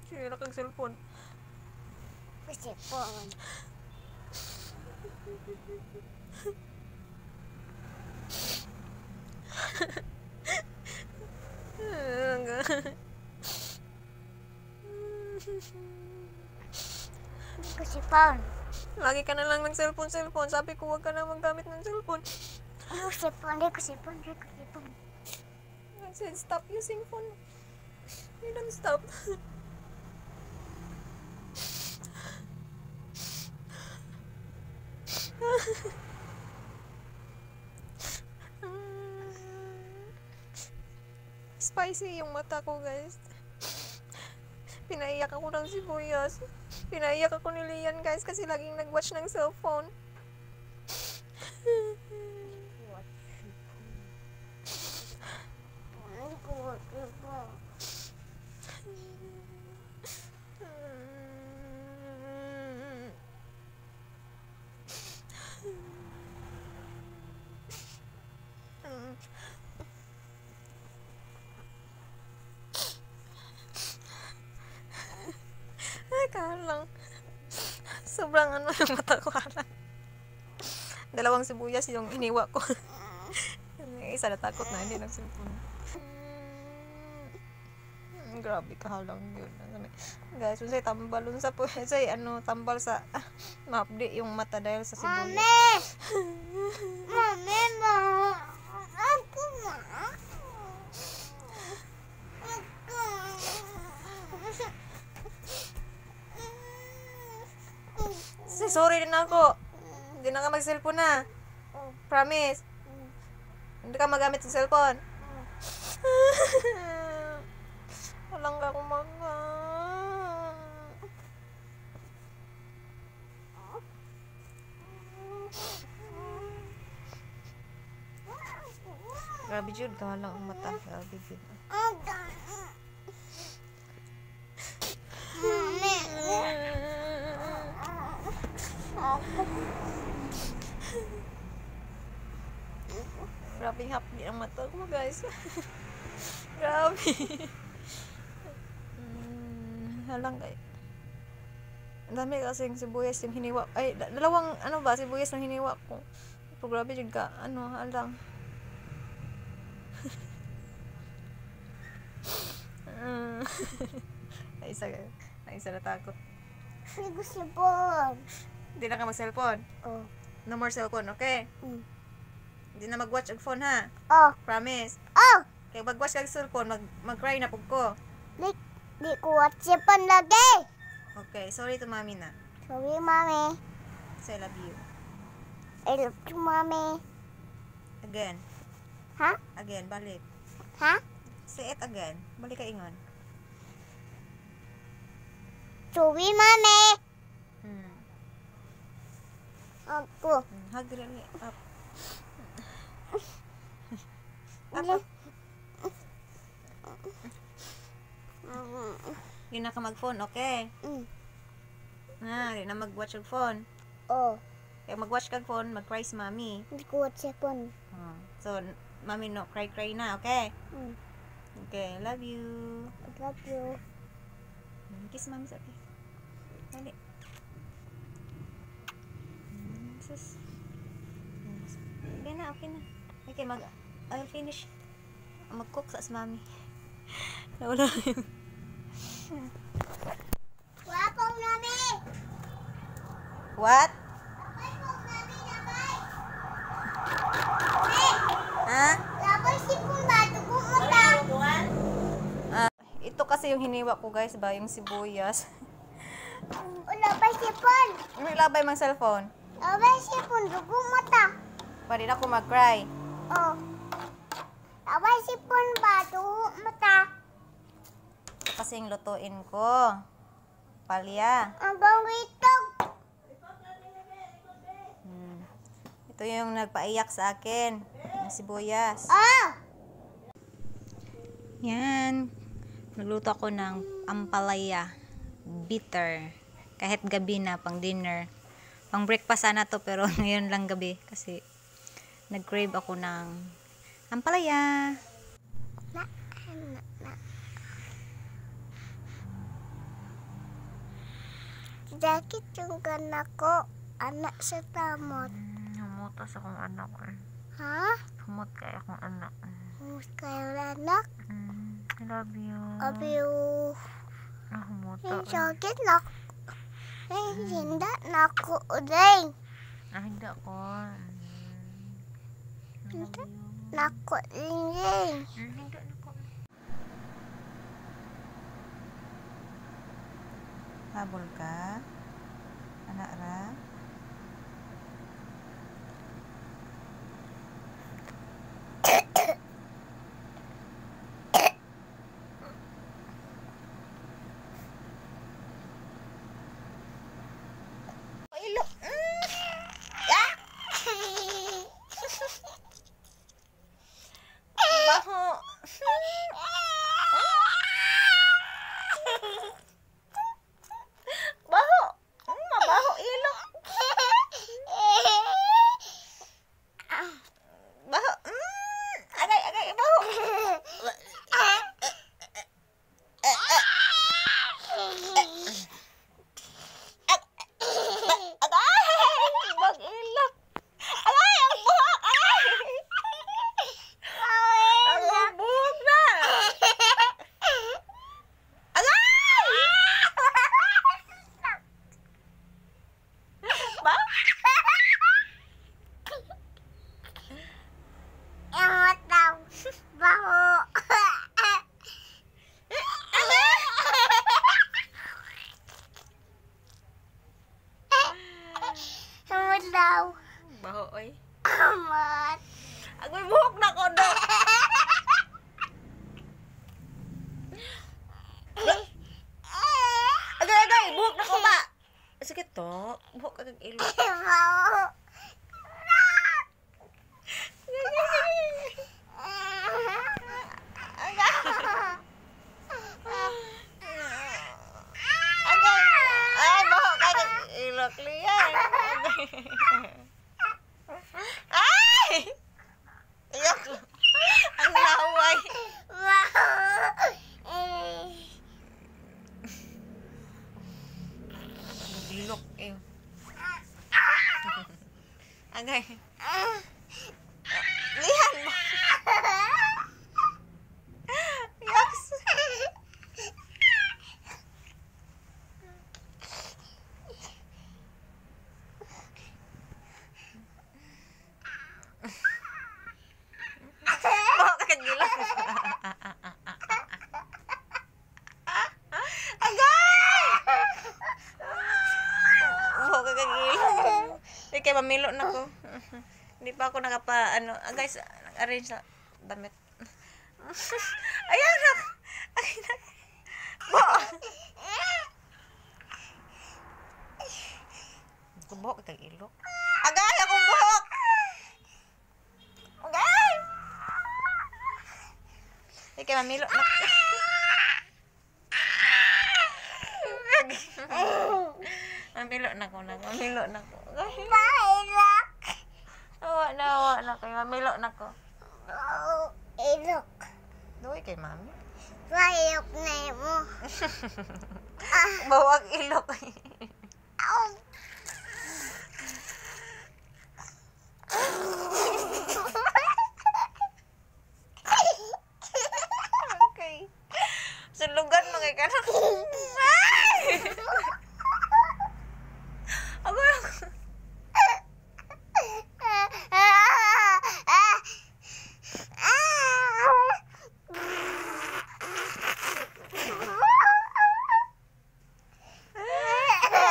Sira kang cellphone. Cellphone. Cellphone. Lagi ka na lang ng cellphone. Sabi ko, huwag ka na maggamit ng cellphone. Cellphone. Cellphone. I said, stop using phone. You don't stop. Spicy yung mata ko, guys. Pinaiyak ako ng sibuyas. Pinaiyak ako ni Lian, guys, kasi laging nag-watch ng cellphone. Kalang. Sobrang ano yung mata ko, kalang. Dalawang sibuyas yung iniwa ko. Isa na takot na, hindi nagsimpon. Grabe kahalang yun. Guys, unsay tambal unsa po say tambal sa maapdi yung mata dahil sa sibuyas. Mami, ako ma. Sorry din ako. Hindi na ka mag-cellphone na. Promise. Hindi ka magamit ng cellphone. Walang ka kumaga. Grabe jud kahalang ang mata. Grabe jud. Grabe hapdi ang mata ko, guys. Grabe. Halang kay. Ang dami kasi yung sibuyas yung hiniwa. Ay, dalawang sibuyas na hiniwa ko. Pero grabe jud ka. Halang. Naisa na takot. Cellphone. Hindi na ka mag-cellphone. Oh. No more cellphone, okay? Hindi na mag-watch ang phone, ha? Oh. Promise. Oh. Kaya mag-watch ka ng cellphone, mag-cry na po ko. Di ko watch cellphone lagi. Okay, sorry to mami na. Sorry, mami. So, I love you. I love you, mami. Again. Ha? Again, balik. Ha? Say it again. Balik ka ingon. Sorry, mami. Ako. Hug really up. Up. Hindi na ka mag-phone, okay? Hindi na mag-watch ang phone. Oh. Kaya mag-watch kang phone, mag-cry si mami. Di ko watch cellphone. So, mami no, cry na, okay? Okay, love you. I love you. Kiss mami sa akin. Dali. Sus. Okay na. Okay, I'll finish. Mag-cook sa mami. Nawala yun. Wapong mami. What? Wapong mami, labay. Ha? Labay si Pumba, dugo mo ta. Ito kasi yung hiniwa ko, guys, yung sibuyas. Labay si Pun. Labay mang cellphone. Labay si Pun, dugo mo ta. Pwede na ako mag-cry. Oh. Labay si Pun ba, dugo mo ta. Ito kasi yung lutuin ko. Palya. Ang bangwitog. Ito yung nagpaiyak sa akin. Yung sibuyas. Yan. Nagluto ako ng ampalaya. Bitter. Kahit gabi na, pang dinner. Pang breakfast sana to, pero ngayon lang gabi. Kasi nag-crave ako ng ampalaya. Sakit yung anak ko. Anak sa tamot. Hamutas akong anak. Ha? Hamot kaya akong anak. Humus kayo anak. I love you. Abi yung Hamuta. sakit na. Hindi na ako uling. Hindi ako. Hindi na ako uling. Hindi na ako. Habol ka? Anak ra? Ilo. Baho. Baho. Mabaho ilok. Baho. Agay, agay, baho. Agay! Bag ilok. Agay, ang buhok. Agay! Ang buhok na. Agay! Ba? Emot daw. Baho. Emot daw. Baho, oy. Emot. Agoy buhok na ko do. Agay, agay, buhok na ko ba? Sakit to. Buhok agad ilok. Baho. Agay. Ay, buhok agad ilok liyan. Ay! Iyak. Ang laway. Baho. Ilok eh. Agay. Lihan mo. Yaks. Buhok agad ilok. Agay! Buhok agad ilok. Hindi kaya mamilo na ko. Hindi pa ako guys, arrange na damit. Ayan na. Ayan na. Buhok agad ilok. Agay, akong buhok! Agay! Hindi kaya mamilo na ko. Mamilo na ko. Mamilo na ko. Bailok. Awa na kayo. Mamilo na ko. Ilok. Duwi kay mami. Bailok na mo. Bawag ilok. Okay. Sulugan mo kay kanak. Agoy ako.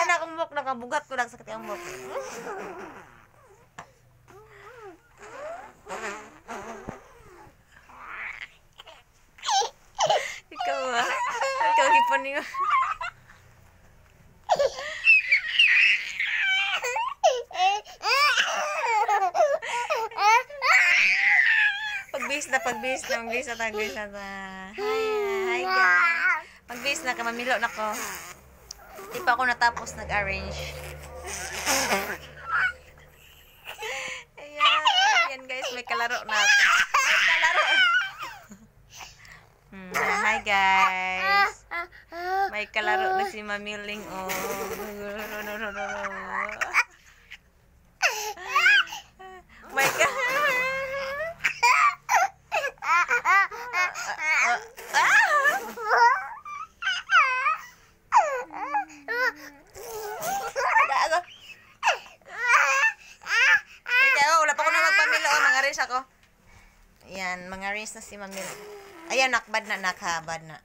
Anak ang buhok, nakabugat ko lang sakit ang buhok. Ikaw ah. Ikaw hipon niyo. Pagbihis na ta. Hi guys. Pagbihis na ka, mamilo na ko. Di pa ako natapos nag-arrange. Ayan guys, may kalaro na ako. May kalaro. Hi guys. May kalaro na si Mamiling. Oh. My God. Wala pa ko na magpamilo. Mga rinse ako. Ayan, mga rinse na si Mamil. Ayan, nakbad na, nakabad na.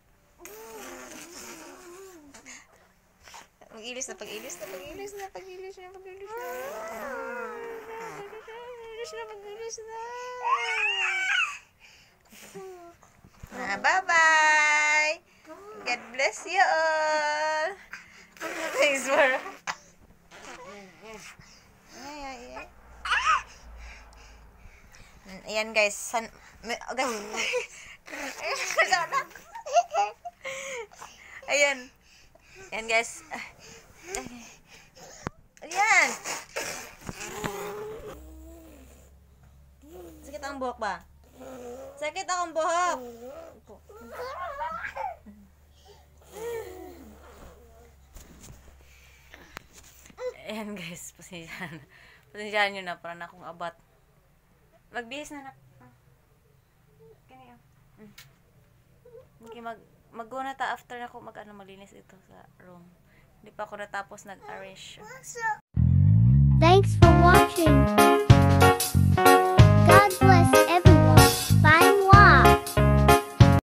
Mag-ilis na, pag-ilis na, pag-ilis na, pag-ilis na, pag-ilis na. Pag-ilis na, pag-ilis na. Bye-bye! God bless you all! Thanks for... Ayan guys, ayan. Ayan guys. Ayan. Sakit ang buhok ba? Sakit akong buhok. Ayan guys, pasensyahan nyo na, parang akong abat. Magbihis na. Okay, mag-go na ta after na ako malinis ito sa room. Hindi pa ako natapos nag-arrange. Thanks for watching.